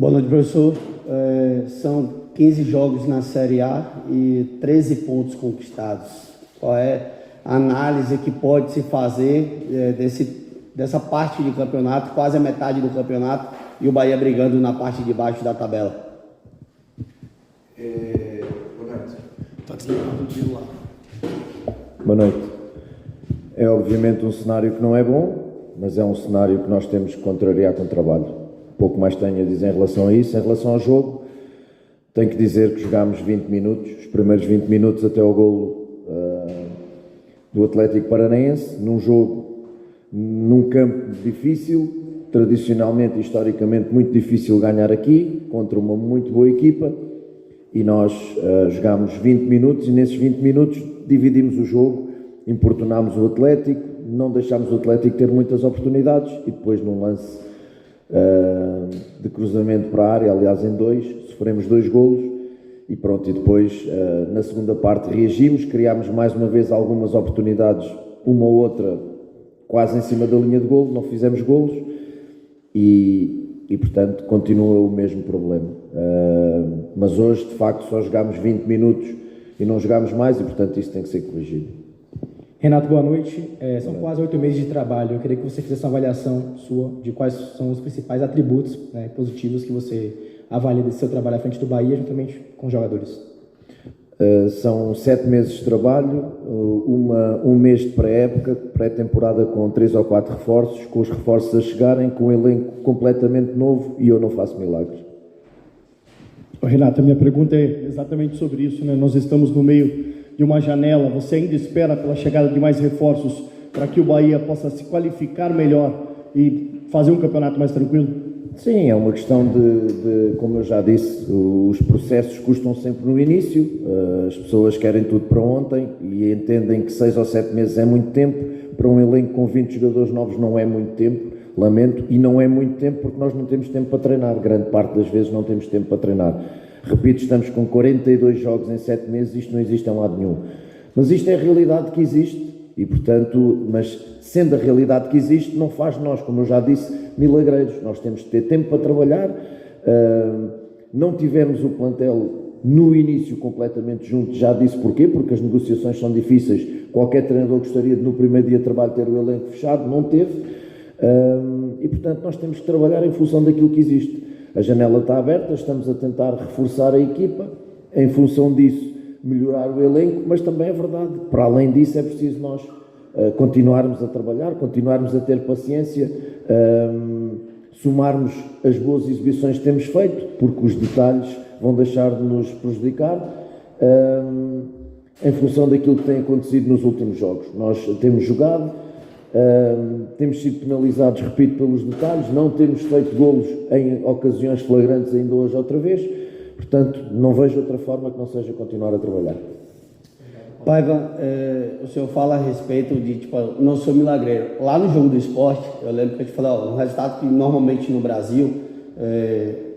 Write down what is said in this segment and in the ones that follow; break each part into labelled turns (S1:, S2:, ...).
S1: Boa noite, professor. São 15 jogos na Série A e 13 pontos conquistados. Qual é a análise que pode se fazer dessa parte de campeonato, quase a metade do campeonato, e o Bahia brigando na parte de baixo da tabela?
S2: Boa noite.
S1: Está desligado o tiro lá.
S2: Boa noite. É obviamente um cenário que não é bom, mas é um cenário que nós temos que contrariar com trabalho. Pouco mais tenho a dizer em relação a isso. Em relação ao jogo, tenho que dizer que jogámos 20 minutos, os primeiros 20 minutos até ao golo do Atlético Paranaense, num jogo, num campo difícil, tradicionalmente e historicamente muito difícil ganhar aqui, contra uma muito boa equipa, e nós jogámos 20 minutos e nesses 20 minutos dividimos o jogo, importunámos o Atlético, não deixámos o Atlético ter muitas oportunidades e depois num lance de cruzamento para a área, aliás em dois, sofremos 2 golos e pronto, e depois na segunda parte reagimos, criámos mais uma vez algumas oportunidades, uma ou outra quase em cima da linha de golo, não fizemos golos e portanto continua o mesmo problema, mas hoje de facto só jogámos 20 minutos e não jogámos mais e portanto isso tem que ser corrigido.
S3: Renato, boa noite. São quase 8 meses de trabalho. Eu queria que você fizesse uma avaliação sua de quais são os principais atributos positivos que você avalia desse seu trabalho à frente do Bahia, juntamente com os jogadores.
S2: São 7 meses de trabalho, um mês de pré-época, pré-temporada com 3 ou 4 reforços, com os reforços a chegarem, com um elenco completamente novo e eu não faço milagres.
S4: Renato, a minha pergunta é exatamente sobre isso, né? Nós estamos no meio de uma janela, você ainda espera pela chegada de mais reforços para que o Bahia possa se qualificar melhor e fazer um campeonato mais tranquilo?
S2: Sim, é uma questão de como eu já disse, os processos custam sempre no início, as pessoas querem tudo para ontem e entendem que 6 ou 7 meses é muito tempo, para um elenco com 20 jogadores novos não é muito tempo, lamento, e não é muito tempo porque nós não temos tempo para treinar, grande parte das vezes não temos tempo para treinar. Repito, estamos com 42 jogos em 7 meses, isto não existe em lado nenhum. Mas isto é a realidade que existe e, portanto, mas sendo a realidade que existe, não faz de nós, como eu já disse, milagreiros. Nós temos de ter tempo para trabalhar, não tivemos o plantel no início completamente junto, já disse porquê, porque as negociações são difíceis, qualquer treinador gostaria de no primeiro dia de trabalho ter o elenco fechado, não teve, e, portanto, nós temos que trabalhar em função daquilo que existe. A janela está aberta, estamos a tentar reforçar a equipa, em função disso melhorar o elenco, mas também é verdade, para além disso é preciso nós continuarmos a trabalhar, continuarmos a ter paciência, somarmos as boas exibições que temos feito, porque os detalhes vão deixar de nos prejudicar, em função daquilo que tem acontecido nos últimos jogos. Nós temos jogado, temos sido penalizados, repito, pelos detalhes, não temos feito golos em ocasiões flagrantes ainda hoje outra vez, portanto não vejo outra forma que não seja continuar a trabalhar.
S1: Paiva, o senhor fala a respeito de, não sou milagreiro. Lá no jogo do esporte, eu lembro que eu te falei, um resultado que normalmente no Brasil,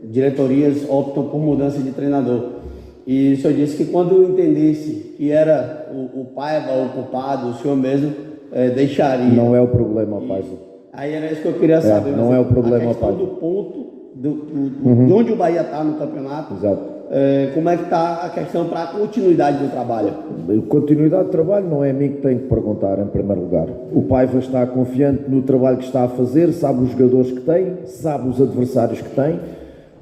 S1: diretorias optam por mudança de treinador. E o senhor disse que quando eu entendesse que era o Paiva o culpado, o senhor mesmo deixaria.
S2: Não é o problema, Paiva.
S1: Aí era isso que eu queria saber.
S2: Não é o problema,
S1: Paiva. Do ponto, de onde o Bahia está no campeonato.
S2: Exato.
S1: Como é que está a questão para a continuidade do trabalho?
S2: Continuidade do trabalho não é a mim que tenho que perguntar, em primeiro lugar. O Paiva está confiante no trabalho que está a fazer, sabe os jogadores que tem, sabe os adversários que tem.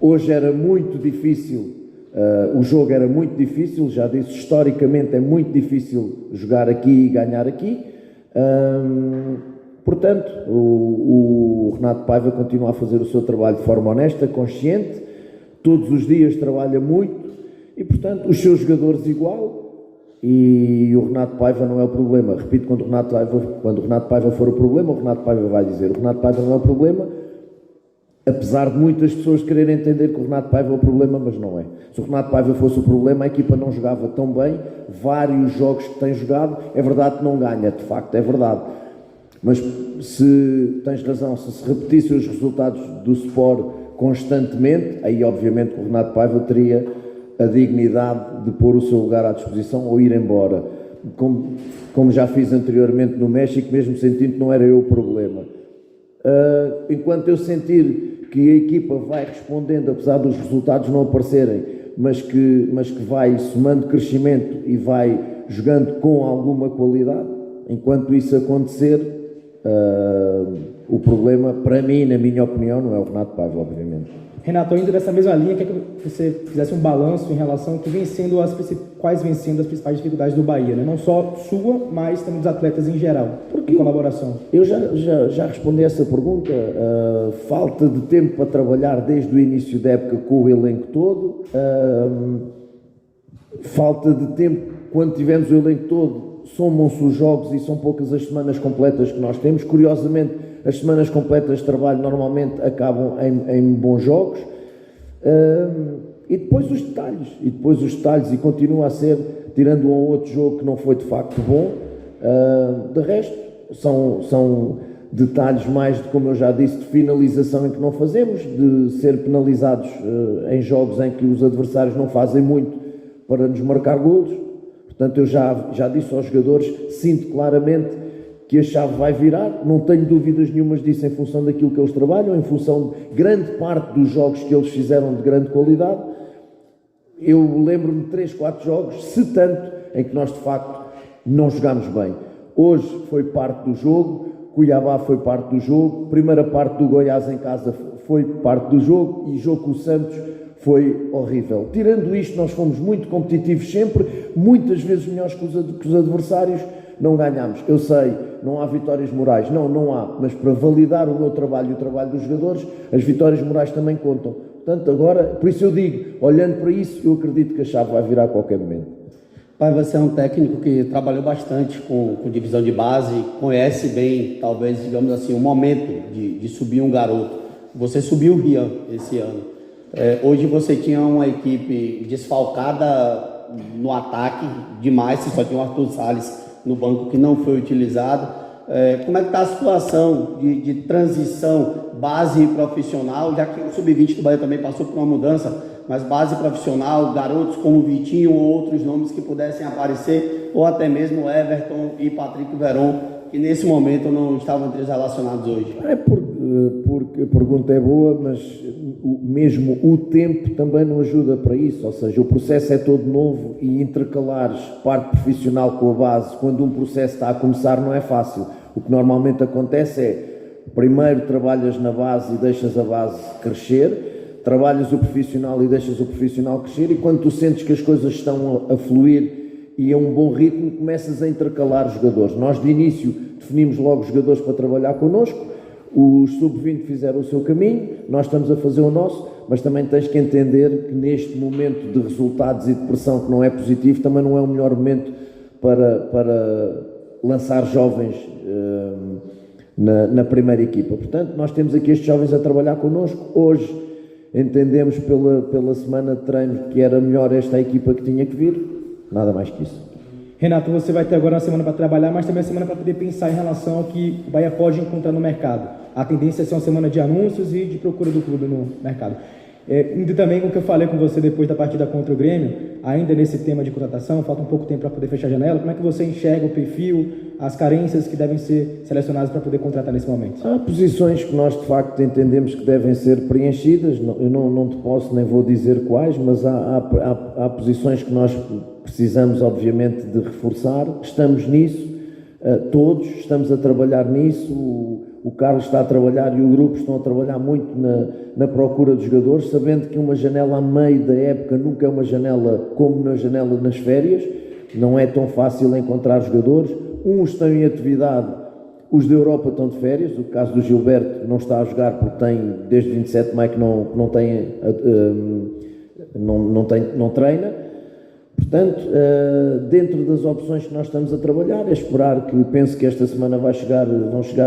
S2: Hoje era muito difícil, o jogo era muito difícil, já disse, historicamente é muito difícil jogar aqui e ganhar aqui. Portanto, o Renato Paiva continua a fazer o seu trabalho de forma honesta, consciente, todos os dias trabalha muito e, portanto, os seus jogadores igual, e o Renato Paiva não é o problema. Repito, quando o Renato Paiva for o problema, o Renato Paiva vai dizer: o Renato Paiva não é o problema, apesar de muitas pessoas quererem entender que o Renato Paiva é o problema, mas não é. Se o Renato Paiva fosse o problema, a equipa não jogava tão bem, vários jogos que tem jogado, é verdade que não ganha, de facto, é verdade. Mas se tens razão, se repetissem os resultados do Sport constantemente, aí obviamente que o Renato Paiva teria a dignidade de pôr o seu lugar à disposição ou ir embora. Como já fiz anteriormente no México, mesmo sentindo que não era eu o problema. Enquanto eu sentir que a equipa vai respondendo, apesar dos resultados não aparecerem, mas que vai somando crescimento e vai jogando com alguma qualidade, enquanto isso acontecer, o problema, para mim, na minha opinião, não é o Renato Paiva, obviamente.
S3: Renato, indo nessa mesma linha, quer que você fizesse um balanço em relação ao que quais vêm sendo as principais dificuldades do Bahia, né? Não só sua, mas também dos atletas em geral, em colaboração.
S2: Eu já respondi essa pergunta. Falta de tempo para trabalhar desde o início da época com o elenco todo. Falta de tempo, quando tivemos o elenco todo, somam-se os jogos e são poucas as semanas completas que nós temos. Curiosamente, as semanas completas de trabalho normalmente acabam em bons jogos. E depois os detalhes, e continua a ser, tirando um ou outro jogo que não foi de facto bom, de resto, são detalhes mais, como eu já disse, de finalização em que não fazemos, de ser penalizados em jogos em que os adversários não fazem muito para nos marcar golos. Portanto, eu já disse aos jogadores, sinto claramente que a chave vai virar, não tenho dúvidas nenhumas disso em função daquilo que eles trabalham, em função de grande parte dos jogos que eles fizeram de grande qualidade. Eu lembro-me de 3, 4 jogos, se tanto, em que nós de facto não jogámos bem. Hoje foi parte do jogo, Cuiabá foi parte do jogo, primeira parte do Goiás em casa foi parte do jogo e jogo com o Santos foi horrível. Tirando isto, nós fomos muito competitivos sempre, muitas vezes melhores que os adversários, não ganhámos. Eu sei, não há vitórias morais, não há, mas para validar o meu trabalho e o trabalho dos jogadores, as vitórias morais também contam. Portanto, agora, por isso eu digo, olhando para isso, eu acredito que a chave vai virar a qualquer momento.
S1: Pai, você é um técnico que trabalhou bastante com divisão de base, conhece bem, talvez, digamos assim, o momento de subir um garoto. Você subiu o Rian esse ano. Hoje você tinha uma equipe desfalcada no ataque demais, você só tinha o Arthur Salles no banco que não foi utilizado. Como é que está a situação de transição base e profissional, já que o Sub-20 do Bahia também passou por uma mudança, mas base profissional, garotos como Vitinho ou outros nomes que pudessem aparecer, ou até mesmo Everton e Patrick Veron, que nesse momento não estavam entre os relacionados hoje?
S2: Porque a pergunta é boa, mas mesmo o tempo também não ajuda para isso, ou seja, o processo é todo novo e intercalares parte profissional com a base, quando um processo está a começar, não é fácil. O que normalmente acontece é, primeiro trabalhas na base e deixas a base crescer, trabalhas o profissional e deixas o profissional crescer, e quando tu sentes que as coisas estão a fluir e a um bom ritmo, começas a intercalar os jogadores. Nós de início definimos logo os jogadores para trabalhar connosco, os Sub-20 fizeram o seu caminho, nós estamos a fazer o nosso, mas também tens que entender que neste momento de resultados e de pressão que não é positivo, também não é o melhor momento para lançar jovens na primeira equipa. Portanto, nós temos aqui estes jovens a trabalhar connosco. Hoje entendemos pela semana de treino que era melhor esta equipa que tinha que vir, nada mais que isso.
S3: Renato, você vai ter agora uma semana para trabalhar, mas também uma semana para poder pensar em relação ao que o Bahia pode encontrar no mercado. A tendência é ser uma semana de anúncios e de procura do clube no mercado. E também com o que eu falei com você depois da partida contra o Grêmio, ainda nesse tema de contratação, falta um pouco de tempo para poder fechar a janela, como é que você enxerga o perfil, as carências que devem ser selecionadas para poder contratar nesse momento?
S2: Há posições que nós de facto entendemos que devem ser preenchidas, eu não te posso nem vou dizer quais, mas há posições que nós precisamos obviamente de reforçar, estamos nisso, todos estamos a trabalhar nisso, o Carlos está a trabalhar e o grupo estão a trabalhar muito na procura dos jogadores, sabendo que uma janela a meio da época nunca é uma janela como na janela nas férias, não é tão fácil encontrar jogadores, uns estão em atividade, os da Europa estão de férias, o caso do Gilberto não está a jogar porque tem desde 27 de maio que não treina. Portanto, dentro das opções que nós estamos a trabalhar, é esperar que, penso que esta semana vão chegar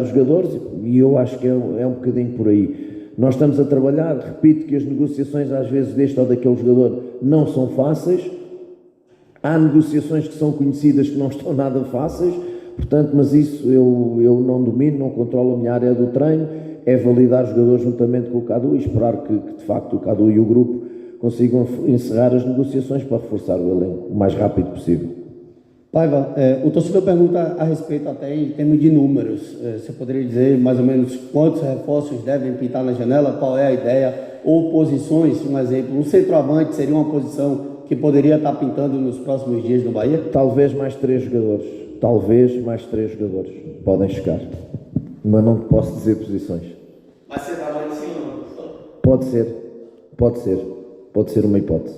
S2: os jogadores e eu acho que é um bocadinho por aí. Nós estamos a trabalhar, repito que as negociações às vezes deste ou daquele jogador não são fáceis, há negociações que são conhecidas que não estão nada fáceis, portanto, mas isso eu não domino, não controlo, a minha área do treino, é validar os jogadores juntamente com o Cadu e esperar que de facto o Cadu e o grupo consigam encerrar as negociações para reforçar o elenco o mais rápido possível.
S1: Paiva, o torcedor pergunta a respeito até em termos de números. Você poderia dizer mais ou menos quantos reforços devem pintar na janela? Qual é a ideia? Ou posições, um exemplo, um centroavante seria uma posição que poderia estar pintando nos próximos dias no Bahia?
S2: Talvez mais 3 jogadores. Talvez mais 3 jogadores. Podem chegar. Mas não te posso dizer posições.
S1: Mas centroavante sim ou não?
S2: Pode ser. Pode ser. Pode ser uma hipótese.